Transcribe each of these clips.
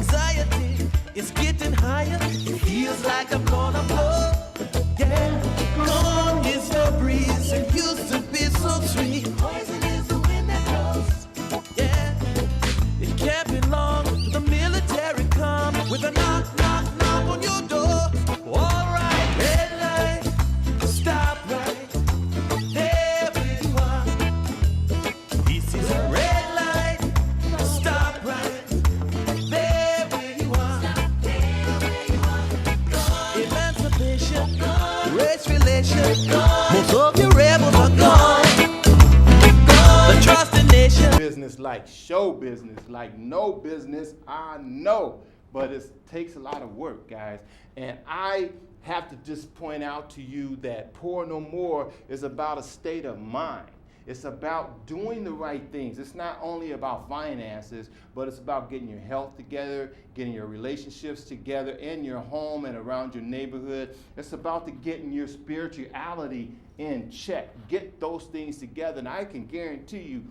anxiety is getting higher. It feels like I'm gonna blow. Yeah, gone is the breeze. It used to be so sweet. Poison is the wind that blows. Yeah, it can't be long. The military come with a knock, knock, knock on your door. All right, red light, stop right there where you are. This is a red light, stop right there where you are. Emancipation, race relations, most of your rebels are gone. The trust in nation. Business like show business, like no business, I know, but it takes a lot of work, guys. And I have to just point out to you that Poor No More is about a state of mind. It's about doing the right things. It's not only about finances, but it's about getting your health together, getting your relationships together in your home and around your neighborhood. It's about getting your spirituality in check. Get those things together, and I can guarantee you,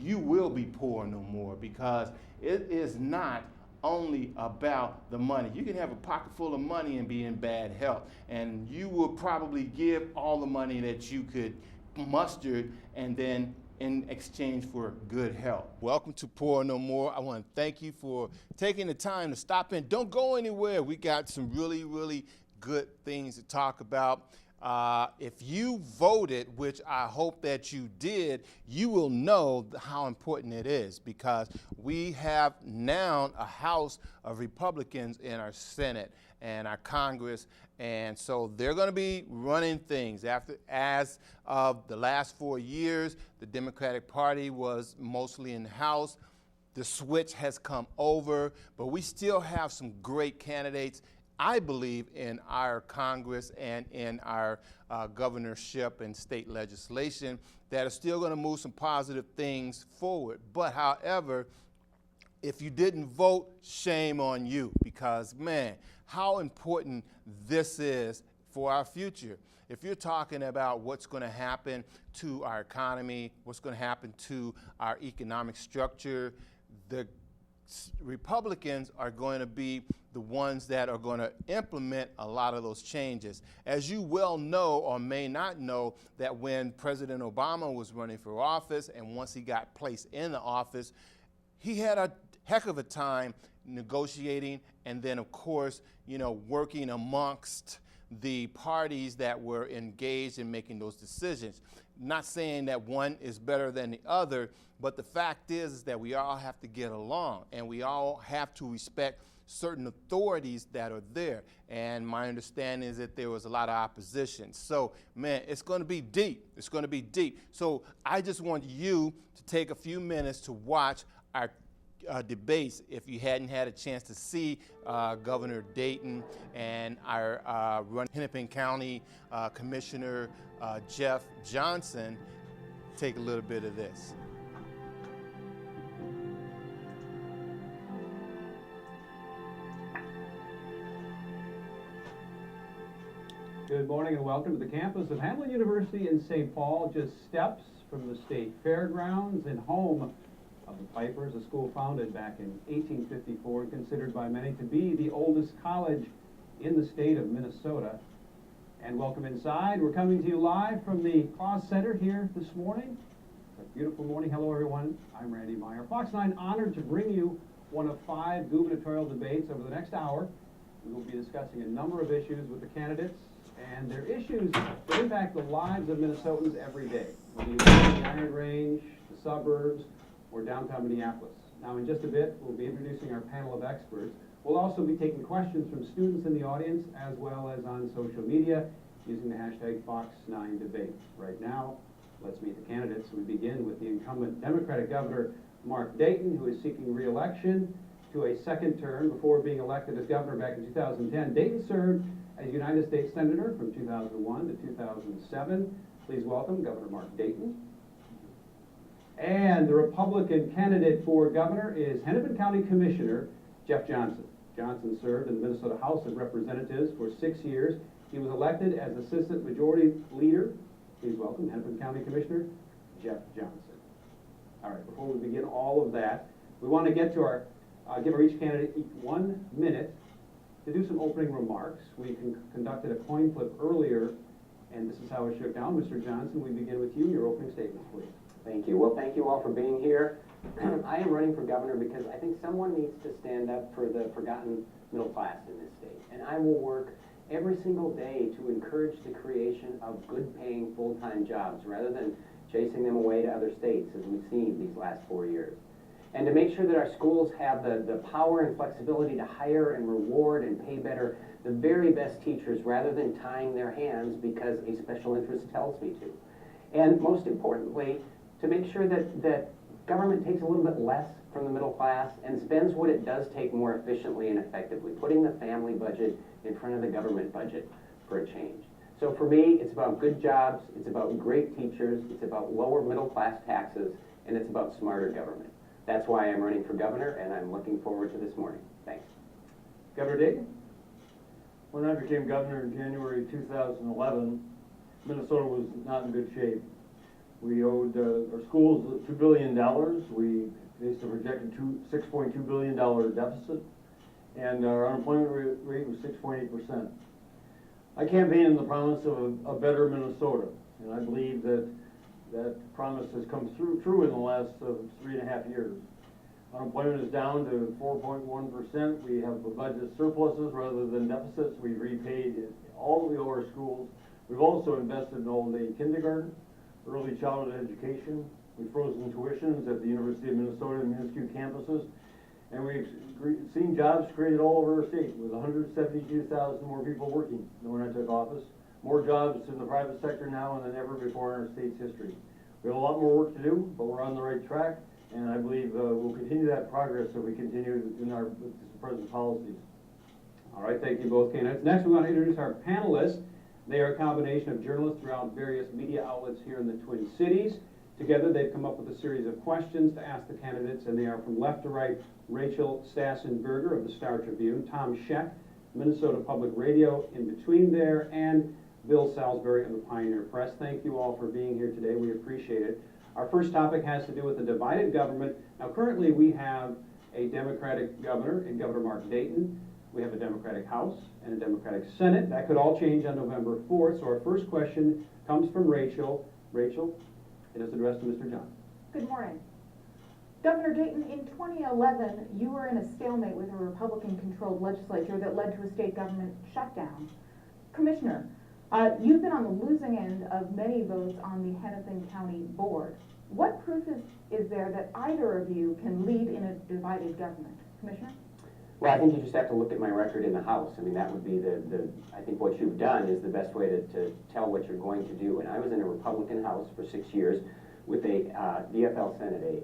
you will be poor no more, because it is not only about the money. You can have a pocket full of money and be in bad health, and you will probably give all the money that you could muster, and then in exchange for good health. Welcome to Poor No More. I want to thank you for taking the time to stop in. Don't go anywhere. We got some really, really good things to talk about. If you voted, which I hope that you did, you will know how important it is, because we have now a House of Republicans in our Senate and our Congress, and so they're going to be running things. As of the last 4 years, the Democratic Party was mostly in the House. The switch has come over, but we still have some great candidates, I believe, in our Congress and in our governorship and state legislation that are still going to move some positive things forward. But however, if you didn't vote, shame on you, because man, how important this is for our future. If you're talking about what's going to happen to our economy, what's going to happen to our economic structure, the Republicans are going to be the ones that are going to implement a lot of those changes. As you well know, or may not know, that when President Obama was running for office, and once he got placed in the office, he had a heck of a time negotiating, and then of course, working amongst the parties that were engaged in making those decisions. Not saying that one is better than the other, but the fact is that we all have to get along, and we all have to respect certain authorities that are there. And my understanding is that there was a lot of opposition. So, man, it's going to be deep. It's going to be deep. So I just want you to take a few minutes to watch our debates. If you hadn't had a chance to see Governor Dayton and our Hennepin County Commissioner Jeff Johnson, take a little bit of this. Good morning and welcome to the campus of Hamline University in St. Paul, just steps from the state fairgrounds and home of the Pipers, a school founded back in 1854 and considered by many to be the oldest college in the state of Minnesota. And welcome inside. We're coming to you live from the Claus Center here this morning. It's a beautiful morning. Hello, everyone. I'm Randy Meyer. Fox 9 honored to bring you one of 5 gubernatorial debates over the next hour. We will be discussing a number of issues with the candidates, and they're issues that impact the lives of Minnesotans every day, whether you live in the Iron Range, the suburbs, or downtown Minneapolis. Now, in just a bit, we'll be introducing our panel of experts. We'll also be taking questions from students in the audience, as well as on social media, using the hashtag Fox9Debate. Right now, let's meet the candidates. We begin with the incumbent Democratic Governor, Mark Dayton, who is seeking re-election to a second term before being elected as governor back in 2010. Dayton served as United States Senator from 2001 to 2007. Please welcome Governor Mark Dayton. And the Republican candidate for governor is Hennepin County Commissioner Jeff Johnson. Johnson served in the Minnesota House of Representatives for 6 years. He was elected as Assistant Majority Leader. Please welcome Hennepin County Commissioner Jeff Johnson. All right, before we begin all of that, we want to get to our give each candidate 1 minute to do some opening remarks. We conducted a coin flip earlier, and this is how it shook down. Mr. Johnson, we begin with you. Your opening statement, please. Thank you. Well, thank you all for being here. I am running for governor because I think someone needs to stand up for the forgotten middle class in this state. And I will work every single day to encourage the creation of good-paying full-time jobs rather than chasing them away to other states as we've seen these last 4 years. And to make sure that our schools have the power and flexibility to hire and reward and pay better the very best teachers rather than tying their hands because a special interest tells me to. And most importantly, to make sure that government takes a little bit less from the middle class and spends what it does take more efficiently and effectively, putting the family budget in front of the government budget for a change. So for me, it's about good jobs, it's about great teachers, it's about lower middle class taxes, and it's about smarter government. That's why I'm running for governor, and I'm looking forward to this morning. Thanks. Governor Dayton? When I became governor in January 2011, Minnesota was not in good shape. We owed our schools $2 billion. We faced a projected $6.2 billion deficit, and our unemployment rate was 6.8%. I campaigned on the promise of a better Minnesota, and I believe that promise has come true in the last 3.5 years. Unemployment is down to 4.1%. We have budget surpluses rather than deficits. We've repaid all of our schools. We've also invested in all-day kindergarten, early childhood education. We've frozen tuitions at the University of Minnesota and Minnesota campuses. And we've seen jobs created all over our state with 172,000 more people working than when I took office. More jobs in the private sector now than ever before in our state's history. We have a lot more work to do, but we're on the right track. And I believe we'll continue that progress if we continue in our present policies. All right, thank you both candidates. Next, we want to introduce our panelists. They are a combination of journalists throughout various media outlets here in the Twin Cities. Together, they've come up with a series of questions to ask the candidates, and they are from left to right: Rachel Stassenberger of the Star Tribune, Tom Scheck, Minnesota Public Radio, in between there, and Bill Salisbury of the Pioneer Press. Thank you all for being here today. We appreciate it. Our first topic has to do with the divided government. Now, currently, we have a Democratic governor in Governor Mark Dayton. We have a Democratic House and a Democratic Senate. That could all change on November 4th. So our first question comes from Rachel. Rachel, it is addressed to Mr. John. Good morning. Governor Dayton, in 2011, you were in a stalemate with a Republican-controlled legislature that led to a state government shutdown. Commissioner, you've been on the losing end of many votes on the Hennepin County Board. What proof is there that either of you can lead in a divided government? Commissioner? Well, I think you just have to look at my record in the House. I mean, that would be I think what you've done is the best way to tell what you're going to do. And I was in a Republican House for 6 years with a DFL Senate,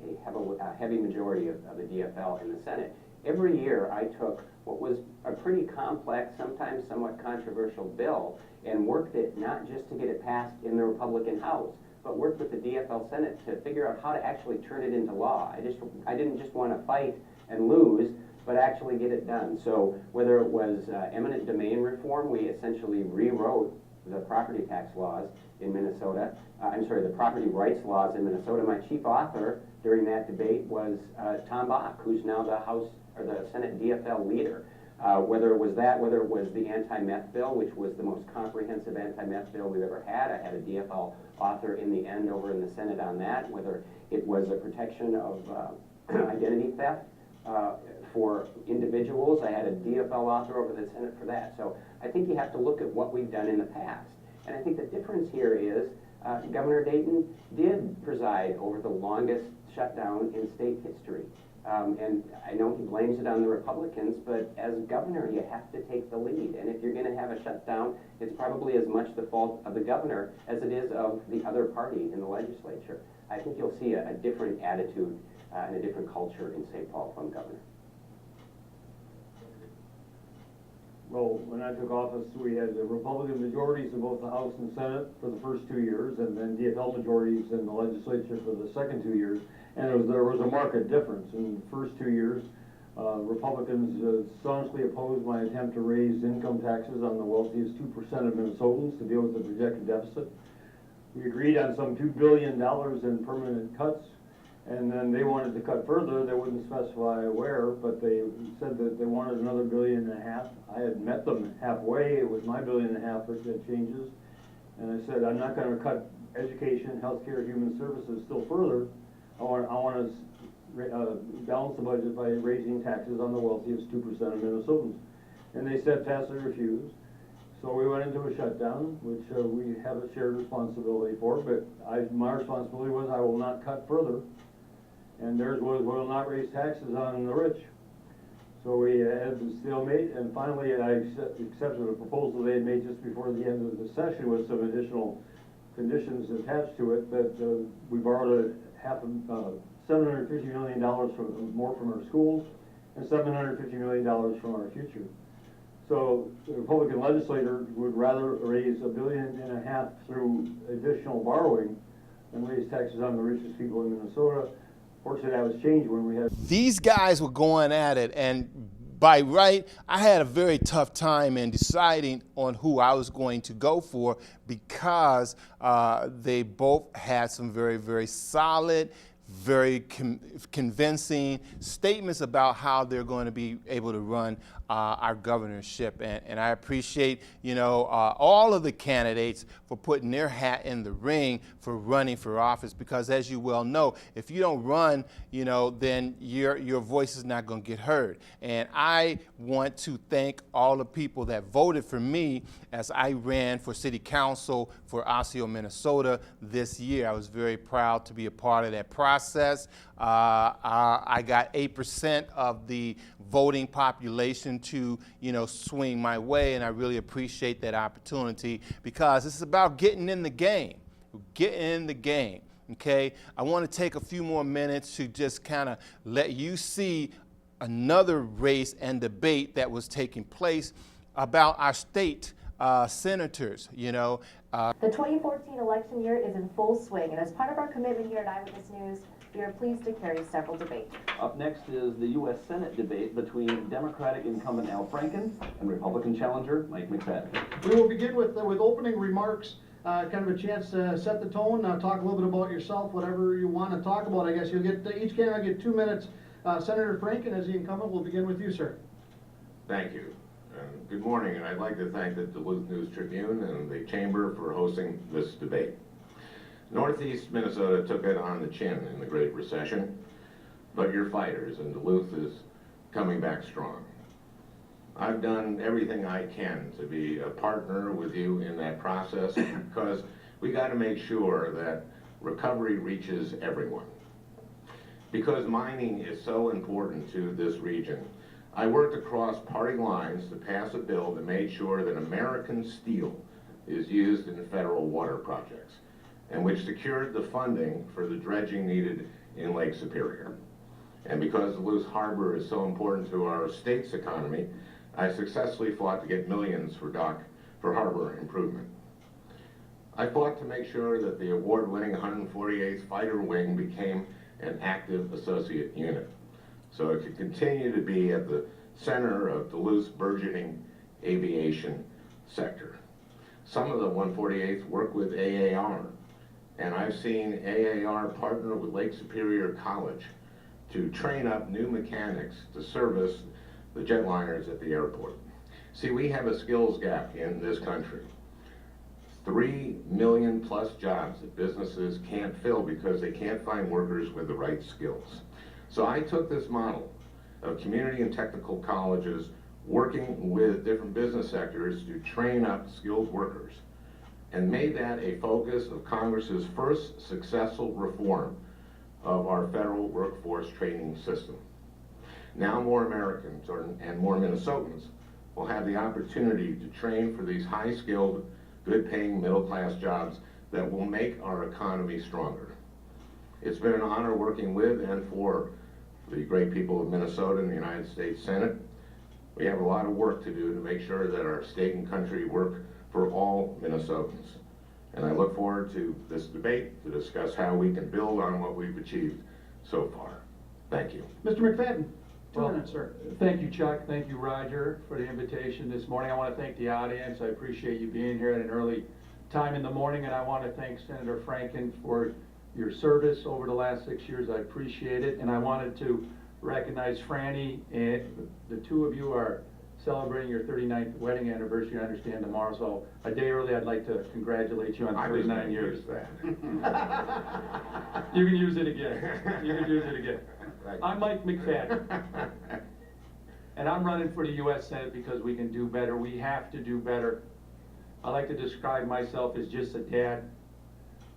a heavy majority of the DFL in the Senate. Every year I took what was a pretty complex, sometimes somewhat controversial bill and worked it not just to get it passed in the Republican House, but worked with the DFL Senate to figure out how to actually turn it into law. I didn't just want to fight and lose, but actually get it done. So whether it was eminent domain reform, we essentially rewrote the property tax laws in Minnesota. The property rights laws in Minnesota. My chief author during that debate was Tom Bach, who's now the House or the Senate DFL leader. Whether it was that, whether it was the anti-meth bill, which was the most comprehensive anti-meth bill we've ever had. I had a DFL author in the end over in the Senate on that. Whether it was a protection of identity theft for individuals, I had a DFL author over the Senate for that. So I think you have to look at what we've done in the past. And I think the difference here is Governor Dayton did preside over the longest shutdown in state history. And I know he blames it on the Republicans, but as governor, you have to take the lead. And if you're going to have a shutdown, it's probably as much the fault of the governor as it is of the other party in the legislature. I think you'll see a different attitude and a different culture in St. Paul from governor. Well, when I took office, we had Republican majorities in both the House and Senate for the first 2 years, and then DFL majorities in the legislature for the second 2 years. And there was a marked difference. In the first 2 years, Republicans staunchly opposed my attempt to raise income taxes on the wealthiest 2% of Minnesotans to deal with the projected deficit. We agreed on some $2 billion in permanent cuts. And then they wanted to cut further. They wouldn't specify where, but they said that they wanted another $1.5 billion. I had met them halfway. It was my $1.5 billion that changes. And I said, I'm not going to cut education, healthcare, human services still further. I want to balance the budget by raising taxes on the wealthiest 2% of Minnesotans. And they steadfastly refused. So we went into a shutdown, which we have a shared responsibility for, but my responsibility was I will not cut further. And theirs was we will not raise taxes on the rich. So we had the stalemate, and finally I accepted a proposal they had made just before the end of the session with some additional conditions attached to it, that we borrowed $750 million more from our schools and $750 million from our future. So the Republican legislator would rather raise $1.5 billion through additional borrowing than raise taxes on the richest people in Minnesota. Fortunately, that was changed when we had... These guys were going at it, and by right, I had a very tough time in deciding on who I was going to go for, because they both had some very, very solid, very convincing statements about how they're going to be able to run our governorship. And I appreciate, all of the candidates for putting their hat in the ring for running for office, because as you well know, if you don't run, then your voice is not going to get heard. And I want to thank all the people that voted for me as I ran for city council for Osseo, Minnesota this year. I was very proud to be a part of that process. I got 8% of the voting population to, swing my way, and I really appreciate that opportunity, because this is about getting in the game. Getting in the game, okay? I want to take a few more minutes to just kind of let you see another race and debate that was taking place about our state senators, The 2014 election year is in full swing, and as part of our commitment here at Eyewitness News, we are pleased to carry several debates. Up next is the U.S. Senate debate between Democratic incumbent Al Franken and Republican challenger Mike McFadden. We will begin with opening remarks, kind of a chance to set the tone, talk a little bit about yourself, whatever you want to talk about. I guess you'll get, each candidate will get 2 minutes. Senator Franken, as the incumbent, will begin with you, sir. Thank you. Good morning, and I'd like to thank the Duluth News Tribune and the Chamber for hosting this debate. Northeast Minnesota took it on the chin in the Great Recession, but you're fighters, and Duluth is coming back strong. I've done everything I can to be a partner with you in that process, because we got to make sure that recovery reaches everyone. Because mining is so important to this region, I worked across party lines to pass a bill that made sure that American steel is used in federal water projects, and which secured the funding for the dredging needed in Lake Superior. And because Duluth Harbor is so important to our state's economy, I successfully fought to get millions for harbor improvement. I fought to make sure that the award-winning 148th Fighter Wing became an active associate unit, so it could continue to be at the center of Duluth's burgeoning aviation sector. Some of the 148th work with AAR, and I've seen AAR partner with Lake Superior College to train up new mechanics to service the jetliners at the airport. See, we have a skills gap in this country. 3 million plus jobs that businesses can't fill because they can't find workers with the right skills. So I took this model of community and technical colleges working with different business sectors to train up skilled workers, and made that a focus of Congress's first successful reform of our federal workforce training system. Now more Americans and more Minnesotans will have the opportunity to train for these high-skilled, good-paying middle-class jobs that will make our economy stronger. It's been an honor working with and for the great people of Minnesota and the United States Senate. We have a lot of work to do to make sure that our state and country work for all Minnesotans. And I look forward to this debate to discuss how we can build on what we've achieved so far. Thank you. Mr. McFadden, 2 minutes, sir. Thank you, Chuck. Thank you, Roger, for the invitation this morning. I want to thank the audience. I appreciate you being here at an early time in the morning, and I want to thank Senator Franken for your service over the last 6 years. I appreciate it, and I wanted to recognize Franny, and the two of you are celebrating your 39th wedding anniversary, I understand, tomorrow, so a day early, I'd like to congratulate you on 39 years. You can use it again. You can use it again. I'm Mike McFadden, and I'm running for the U.S. Senate because we can do better. We have to do better. I like to describe myself as just a dad.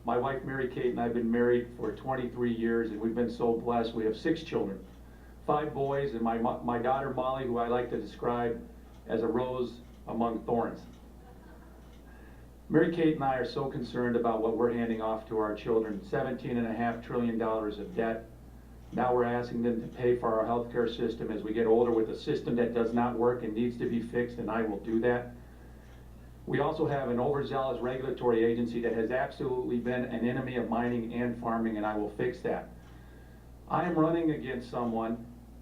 My wife, Mary Kate, and I have been married for 23 years, and we've been so blessed. We have 6 children, 5 boys, and my daughter, Molly, who I like to describe as a rose among thorns. Mary Kate and I are so concerned about what we're handing off to our children, $17.5 trillion of debt. Now we're asking them to pay for our healthcare system as we get older with a system that does not work and needs to be fixed, and I will do that. We also have an overzealous regulatory agency that has absolutely been an enemy of mining and farming, and I will fix that. I am running against someone,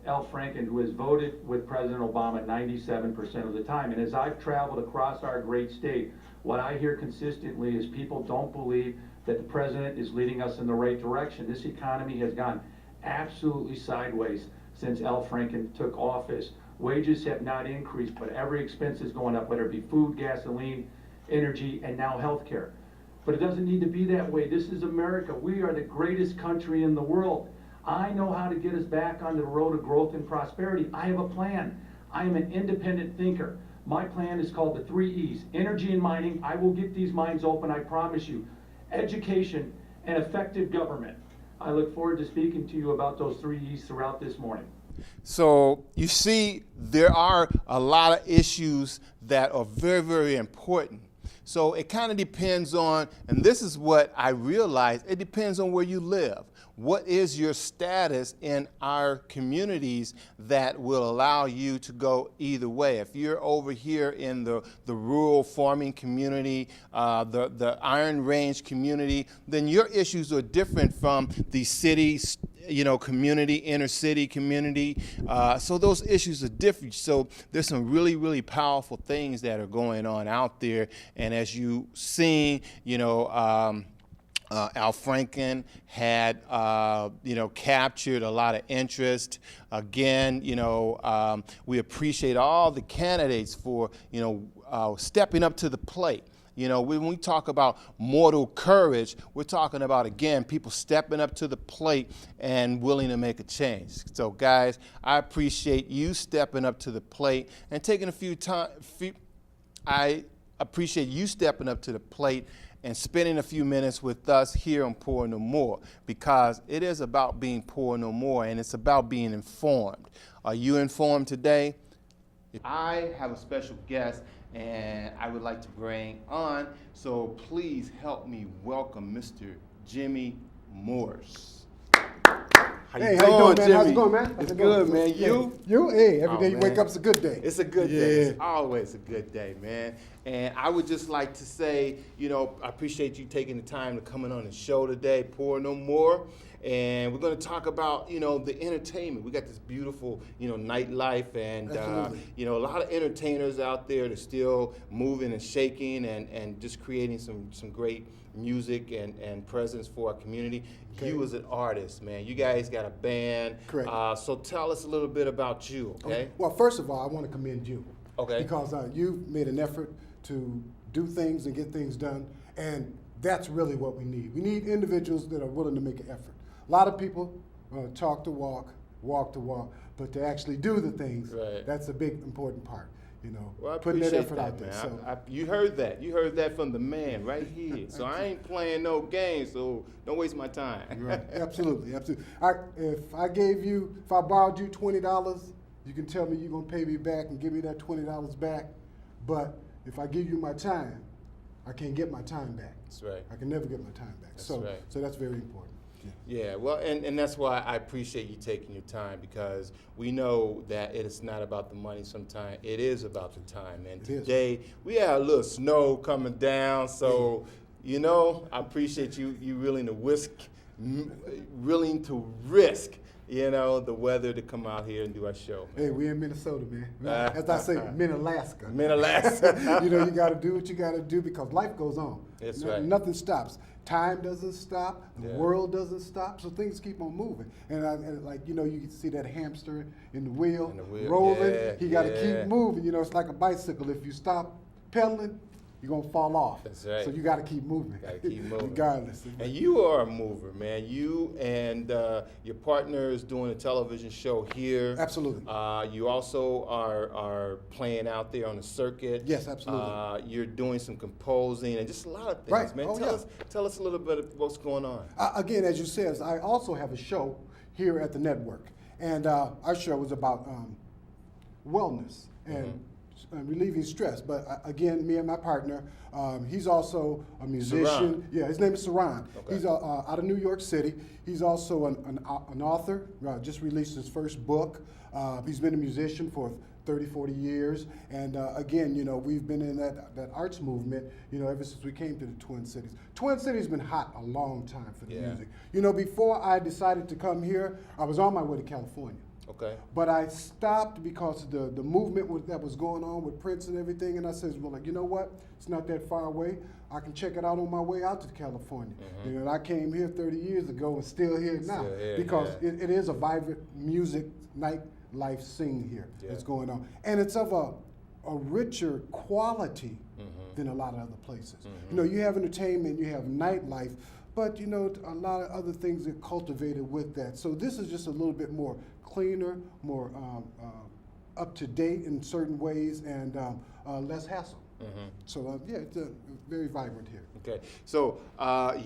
Al Franken, who has voted with President Obama 97% of the time. And as I've traveled across our great state, what I hear consistently is people don't believe that the president is leading us in the right direction. This economy has gone absolutely sideways since Al Franken took office. Wages have not increased, but every expense is going up, whether it be food, gasoline, energy, and now healthcare. But it doesn't need to be that way. This is America. We are the greatest country in the world. I know how to get us back on the road of growth and prosperity. I have a plan. I am an independent thinker. My plan is called the 3 E's. Energy and mining. I will get these mines open, I promise you. Education and effective government. I look forward to speaking to you about those 3 E's throughout this morning. So you see, there are a lot of issues that are very, very important. So it kind of depends on, and this is what I realize, it depends on where you live. What is your status in our communities that will allow you to go either way? If you're over here in the rural farming community, the Iron Range community, then your issues are different from the cities, community, inner city community. So those issues are different. So there's some really, really powerful things that are going on out there. And as you seen, Al Franken had, captured a lot of interest. Again, we appreciate all the candidates for, stepping up to the plate. When we talk about mortal courage, we're talking about, again, people stepping up to the plate and willing to make a change. So, guys, I appreciate you stepping up to the plate and taking I appreciate you stepping up to the plate and spending a few minutes with us here on Poor No More, because it is about being poor no more, and it's about being informed. Are you informed today? I have a special guest, and I would like to bring on, so please help me welcome Mr. Jimmy Morse. How you doing, man? Jimmy? How's it going, man? It's good, man. You? Hey, every day you wake up, it's a good day. It's a good day. It's always a good day, man. And I would just like to say, I appreciate you taking the time to come in on the show today, Poor No More. And we're going to talk about, the entertainment. We got this beautiful, nightlife, and, a lot of entertainers out there that are still moving and shaking and just creating some great music and presence for our community. Okay. You as an artist, man, you guys got a band. Correct. So tell us a little bit about you, okay? Well, first of all, I want to commend you. Okay. Because you've made an effort to do things and get things done, and that's really what we need. We need individuals that are willing to make an effort. A lot of people talk the walk, walk the walk, but to actually do the things, right, that's a big, important part. Well, putting that effort out there. So. You heard that. You heard that from the man right here. So I ain't playing no games, so don't waste my time. Right. Absolutely, absolutely. If I borrowed you $20, you can tell me you're going to pay me back and give me that $20 back. But if I give you my time, I can't get my time back. That's right. I can never get my time back. That's right. So that's very important. Yeah, well, and that's why I appreciate you taking your time, because we know that it is not about the money sometimes. It is about the time. And today, we had a little snow coming down, so, I appreciate you willing to risk, the weather to come out here and do our show. Hey, we're in Minnesota, man. As I say, Min-Alaska. Min-Alaska. You got to do what you got to do, because life goes on. That's right. Nothing stops. time doesn't stop, the Yeah. world doesn't stop, so things keep on moving. And like, you know, you can see that hamster in the wheel, rolling, yeah, he got to yeah. keep moving. You know, it's like a bicycle. If you stop pedaling, you're gonna fall off. That's right. So you got to keep moving. Gotta keep moving. Regardless. And you are a mover, man. You and your partner is doing a television show here. Absolutely. You also are playing out there on the circuit. Yes, absolutely. You're doing some composing and just a lot of things, Right. man. Oh, Tell us a little bit of what's going on. Again, as you said, I also have a show here at the network, and our show is about wellness and relieving stress. But again, me and my partner, he's also a musician. Saran. Yeah, his name is Saran. Okay. He's out of New York City. He's also an author. Just released his first book. He's been a musician for 30, 40 years. And again, you know, we've been in that arts movement, you know, ever since we came to the Twin Cities. Twin Cities been hot a long time for the Yeah. music. You know, before I decided to come here, I was on my way to California. Okay. But I stopped because of the movement that was going on with Prince and everything, and I said, well, like, you know what? It's not that far away. I can check it out on my way out to California. You know, and I came here 30 years ago and still here now Still here, because yeah. it is a vibrant music nightlife scene here that's going on, and it's of a richer quality than a lot of other places. You know, you have entertainment, you have nightlife, but you know, a lot of other things get cultivated with that. So this is just a little bit more cleaner, more up to date in certain ways, and less hassle. So yeah, it's very vibrant here. Okay. So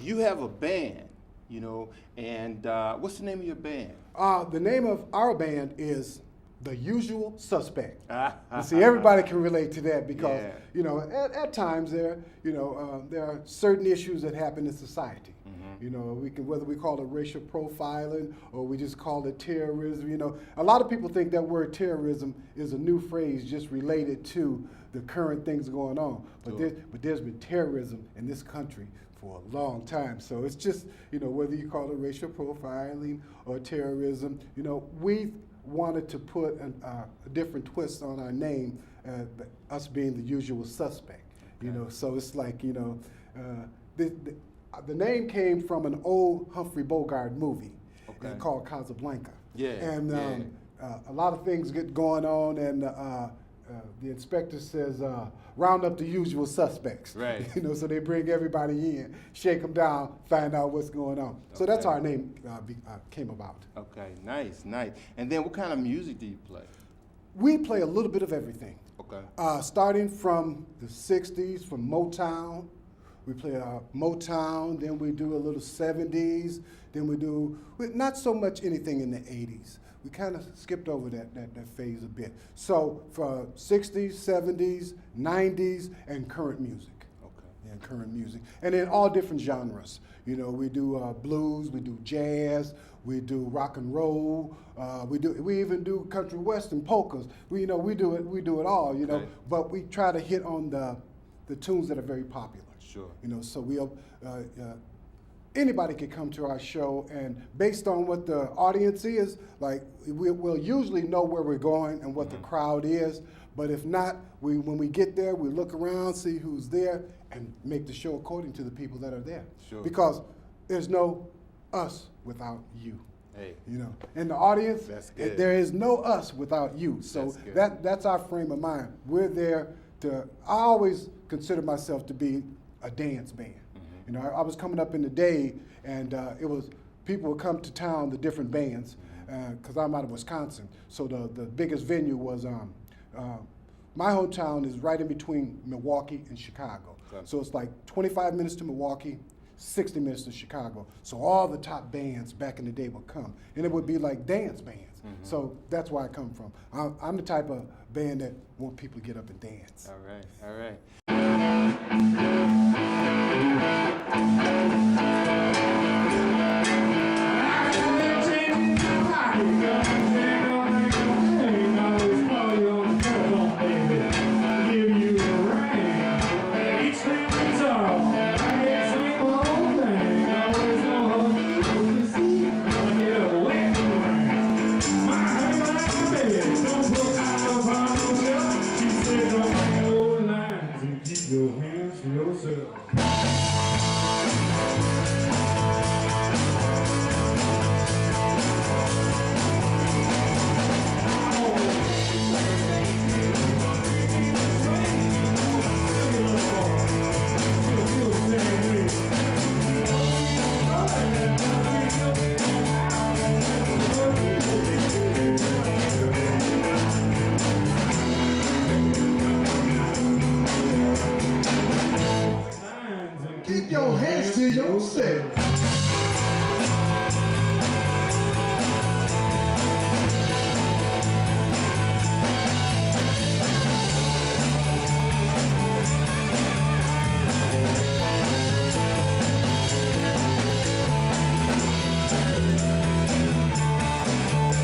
you have a band, you know, and what's the name of your band? The name of our band is The Usual Suspect. You see, everybody can relate to that because, Yeah. you know, at times there are certain issues that happen in society. You know, whether we call it racial profiling or we just call it terrorism. You know, a lot of people think that word terrorism is a new phrase just related to the current things going on. But there's been terrorism in this country for a long time. So it's just, you know, whether you call it racial profiling or terrorism, you know, we wanted to put a different twist on our name, us being the usual suspect. You know, so it's like, you know, the name came from an old Humphrey Bogart movie called Casablanca. Yeah. And a lot of things get going on, and the inspector says, round up the usual suspects. Right. You know, so they bring everybody in, shake them down, find out what's going on. So that's how our name came about. Okay, nice, nice. And then what kind of music do you play? We play a little bit of everything. Okay. Starting from the 60s, from Motown. We play Motown, then we do a little 70s, then we do, not so much anything in the 80s. We kind of skipped over that phase a bit. So for 60s, 70s, 90s, and current music. Okay. And current music. And in all different genres. You know, we do blues, we do jazz, we do rock and roll, we even do country western polkas. We do it all, you know, Okay. but we try to hit on the tunes that are very popular. Sure. You know, so anybody can come to our show, and based on what the audience is, like we'll usually know where we're going and what the crowd is. But if not, when we get there, we look around, see who's there, and make the show according to the people that are there. Sure. Because there's no us without you. Hey. You know, in the audience, That's good. there is no us without you. So That's good. that's our frame of mind. We're there to. I always consider myself to be a dance band. You know, I was coming up in the day, and it was people would come to town, the different bands, because I'm out of Wisconsin. So the biggest venue was my hometown is right in between Milwaukee and Chicago. Okay. So it's like 25 minutes to Milwaukee, 60 minutes to Chicago. So all the top bands back in the day would come, and it would be like dance bands. So that's where I come from. I'm the type of band that want people to get up and dance. All right, all right. Keep your hands to yourself. to yourself.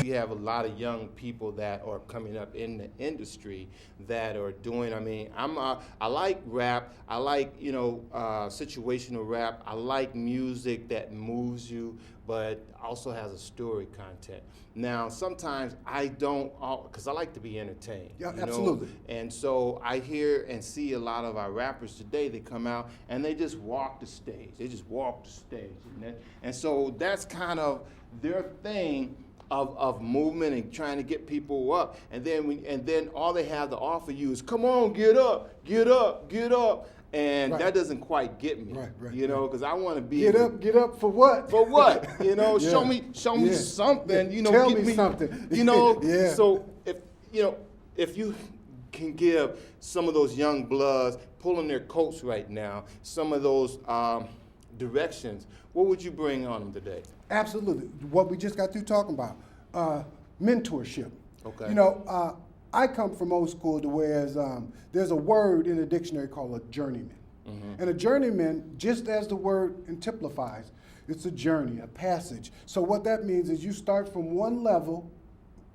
We have a lot of young people that are coming up in the industry that are doing, I mean, I like rap, I like, situational rap, I like music that moves you, but also has a story content. Now, sometimes I don't, because I like to be entertained. Yeah, absolutely. And so I hear and see a lot of our rappers today, they come out and they just walk the stage. They just walk the stage. And so that's kind of their thing of movement and trying to get people up. And then all they have to offer you is, come on, get up, get up, get up. And right. that doesn't quite get me, right, because I want to be get up for what? For what? Yeah. Show me Yeah. something. Tell give me something. Yeah. So if you can give some of those young bloods pulling their coats right now, some of those directions, what would you bring on them today? Absolutely. What we just got through talking about, mentorship. Okay. I come from old school to whereas there's a word in the dictionary called a journeyman. Mm-hmm. And a journeyman, just as the word exemplifies, it's a journey, a passage. So what that means is you start from one level,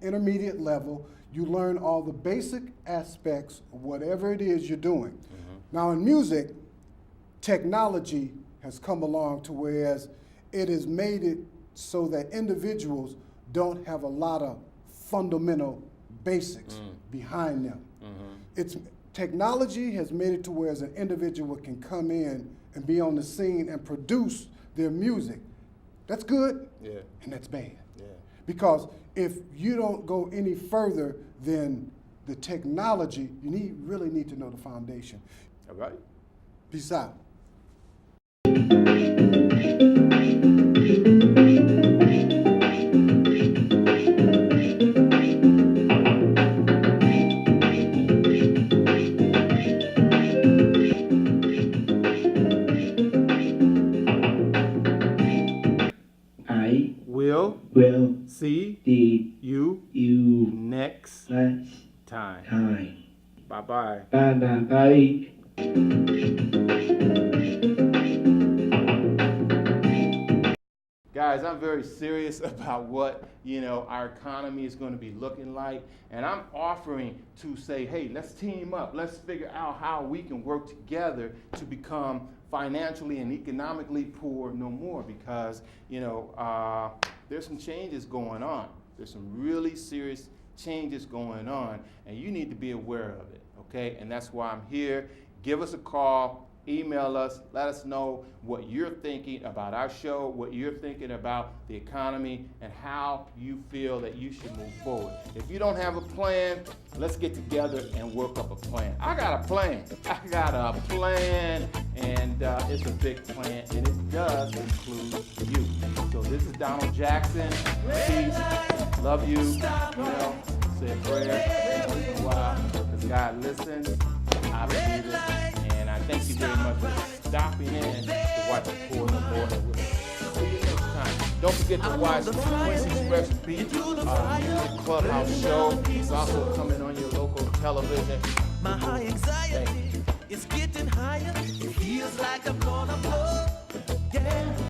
intermediate level, you learn all the basic aspects of whatever it is you're doing. Mm-hmm. Now in music, technology has come along to whereas it has made it so that individuals don't have a lot of fundamental basics behind them. Mm-hmm. Technology has made it to where as an individual can come in and be on the scene and produce their music. That's good, and that's bad. Yeah. Because if you don't go any further than the technology, you really need to know the foundation. All right. Peace out. Will see you next time. Bye-bye. Bye. Guys, I'm very serious about what, our economy is going to be looking like. And I'm offering to say, hey, let's team up. Let's figure out how we can work together to become financially and economically poor no more, because, there's some changes going on. There's some really serious changes going on, and you need to be aware of it, okay? And that's why I'm here. Give us a call, email us, let us know what you're thinking about our show, what you're thinking about the economy, and how you feel that you should move forward. If you don't have a plan, let's get together and work up a plan. I got a plan, and it's a big plan, and it does include you. So this is Donald Jackson. Peace. Love you. Say a prayer once in a while, because God listens, I believe it, and I thank you very much for stopping in to watch the Pour No More. See you next time. Don't forget to watch Quincy's Recipe, music clubhouse show. It's also coming on your local television. My high anxiety is getting higher. It feels like I'm gonna